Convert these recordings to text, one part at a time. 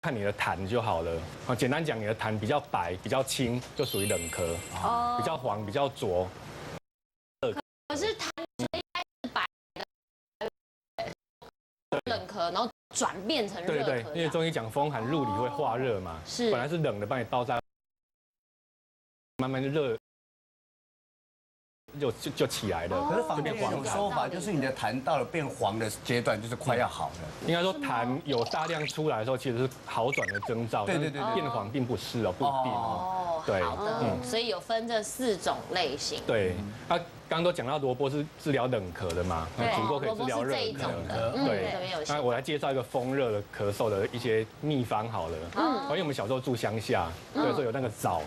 看你的痰就好了。简单讲，你的痰比较白、比较清，就属于冷咳；比较黄、比较浊。可是痰应该是白的，冷咳，然后转变成热咳。对，因为中医讲风寒入里会化热嘛，是本来是冷的，帮你倒在，慢慢就热。就起来了，可是坊间有一种说法，就是你的痰到了变黄的阶段，就是快要好了。应该说痰有大量出来的时候，其实是好转的征兆。对，变黄并不是哦，不一定哦。对，好的，所以有分这4种类型。对，刚刚都讲到萝卜是治疗冷咳的嘛，那土豆可以治疗热咳的。对，那我来介绍一个风热的咳嗽的一些秘方好了。因为我们小时候住乡下，所以说有那个枣。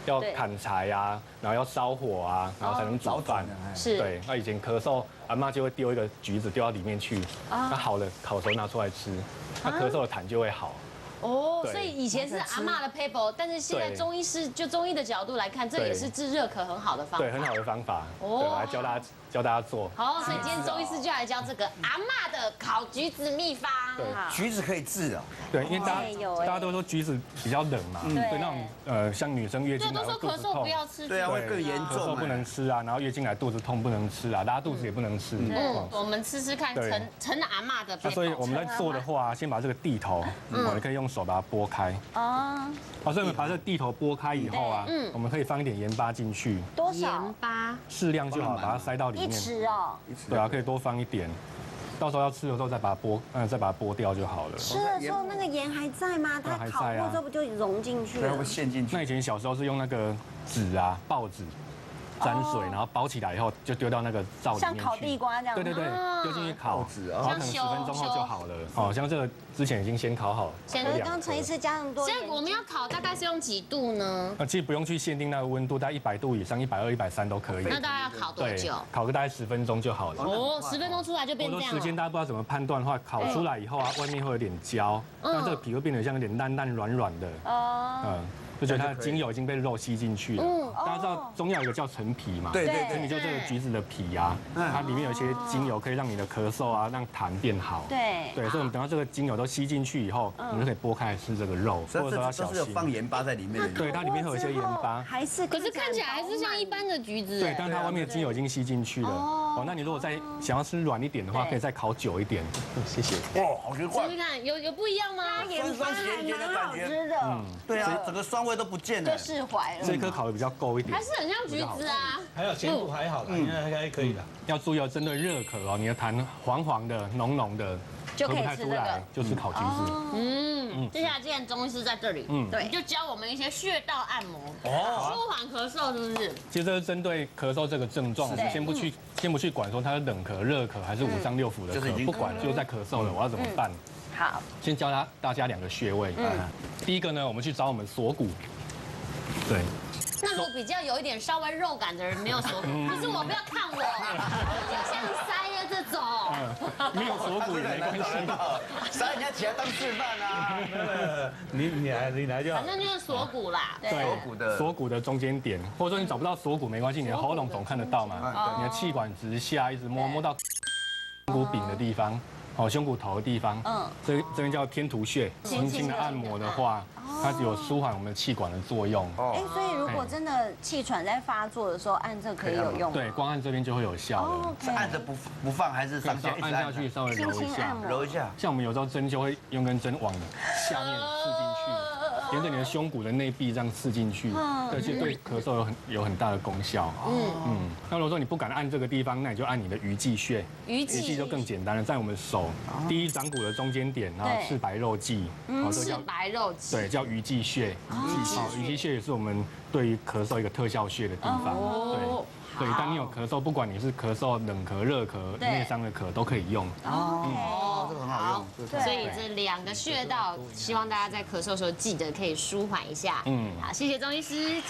要砍柴啊，然后要烧火啊，然后才能煮饭。是，对。那以前咳嗽，阿嬷就会丢一个橘子丢到里面去，那好了烤熟拿出来吃，那咳嗽的痰就会好。哦，所以以前是阿嬷的 paper， 但是现在中医师就中医的角度来看，这也是治热咳很好的方法。对，很好的方法。对，我来教大家做。好，所以今天中医师就来教这个阿嬷的烤橘子秘方。对，橘子可以治啊。对，因为大家都说橘子比较冷嘛，对那种像女生月经来都说咳嗽不要吃，对啊，会更严重。咳嗽不能吃啊，然后月经来肚子痛不能吃啊，拉肚子也不能吃。我们吃看陈阿嬷的。那所以我们在做的话，先把这个地头，你可以用手把它拨开。好，所以我们把这个地头拨开以后啊，我们可以放一点盐巴进去。多少？盐巴适量就好，把它塞到里面。1匙哦。对啊，可以多放一点。到时候要吃的时候再把它剥掉就好了。吃的时候那个盐还在吗？它烤过之后不就融进去了？会陷进去。那以前小时候是用那个纸啊，报纸沾水，然后包起来以后就丢到那个灶里面去。像烤地瓜这样。对，丢进去烤，然后可能10分钟后就好了。哦，像这个之前已经先烤好。可是刚陈医师加那么多。所以我们要烤大概是用几度呢？其实不用去限定那个温度，在100度以上，120、130都可以。那大概要烤多久？烤个大概10分钟就好了。哦，10分钟出来就变这样了。时间大家不知道怎么判断的话，烤出来以后啊，外面会有点焦，那这个皮会变得像有点烂烂软软的。就觉得它的精油已经被肉吸进去了。大家知道中药有一个叫陈皮嘛？对，陈皮就是这个橘子的皮啊，它里面有一些精油可以让你的咳嗽啊，让痰变好。对，所以我们等到这个精油都吸进去以后，我们就可以剥开来吃这个肉，或者说要小心。都是有放盐巴在里面的。对，它里面会有一些盐巴。可是看起来还是像一般的橘子。对，但它外面的精油已经吸进去了。哦，那你如果再想要吃软一点的话，可以再烤久一点。谢谢。哇，好奇怪。试试看，有不一样吗？盐巴还蛮好吃的。对啊，整个酸味都不见了。释怀了。这颗烤的比较够一点，还是很像橘子啊。还有咸度还好啦，应该可以的。要注意哦，针对热咳哦，你的痰黄黄的、浓浓的，就可以吃这个，就吃烤橘子。接下来既然中医师在这里，对，你就教我们一些穴道按摩，舒缓咳嗽，是不是？其实这是针对咳嗽这个症状，我们先不去管说它是冷咳、热咳还是5脏6腑的咳，不管就在咳嗽了，我要怎么办？好，先教大家2个穴位。第一个呢，我们去找我们锁骨。对。那如果比较有一点稍微肉感的人没有锁骨，可是我不要看我，像塞的这种，没有锁骨也没关系，塞人家起来当示范啊。你来就好。反正就是锁骨啦。对，锁骨的中间点，或者说你找不到锁骨没关系，你的喉咙总看得到嘛，你的气管直下，一直摸到胸骨柄的地方。胸骨头的地方，这边叫天突穴，轻轻的按摩的话，它有舒缓我们的气管的作用。所以如果真的气喘在发作的时候，按这可以有用。对，光按这边就会有效了。是按着不放还是上下按下去稍微揉一下，揉一下。像我们有时候针灸会用根针往下面刺进去，沿着你的胸骨的内壁这样刺进去，对，其实对咳嗽有很大的功效。那如果说你不敢按这个地方，那你就按你的鱼际穴。鱼际就更简单了，在我们手第一掌骨的中间点，然后赤白肉际，赤白肉际，对，叫鱼际穴。鱼际穴也是我们对于咳嗽一个特效穴的地方。对，当你有咳嗽，不管你是咳嗽、冷咳、热咳、内伤的咳，都可以用。这个很好用。所以这2个穴道，希望大家在咳嗽的时候记得可以舒缓一下。好，谢谢钟医师。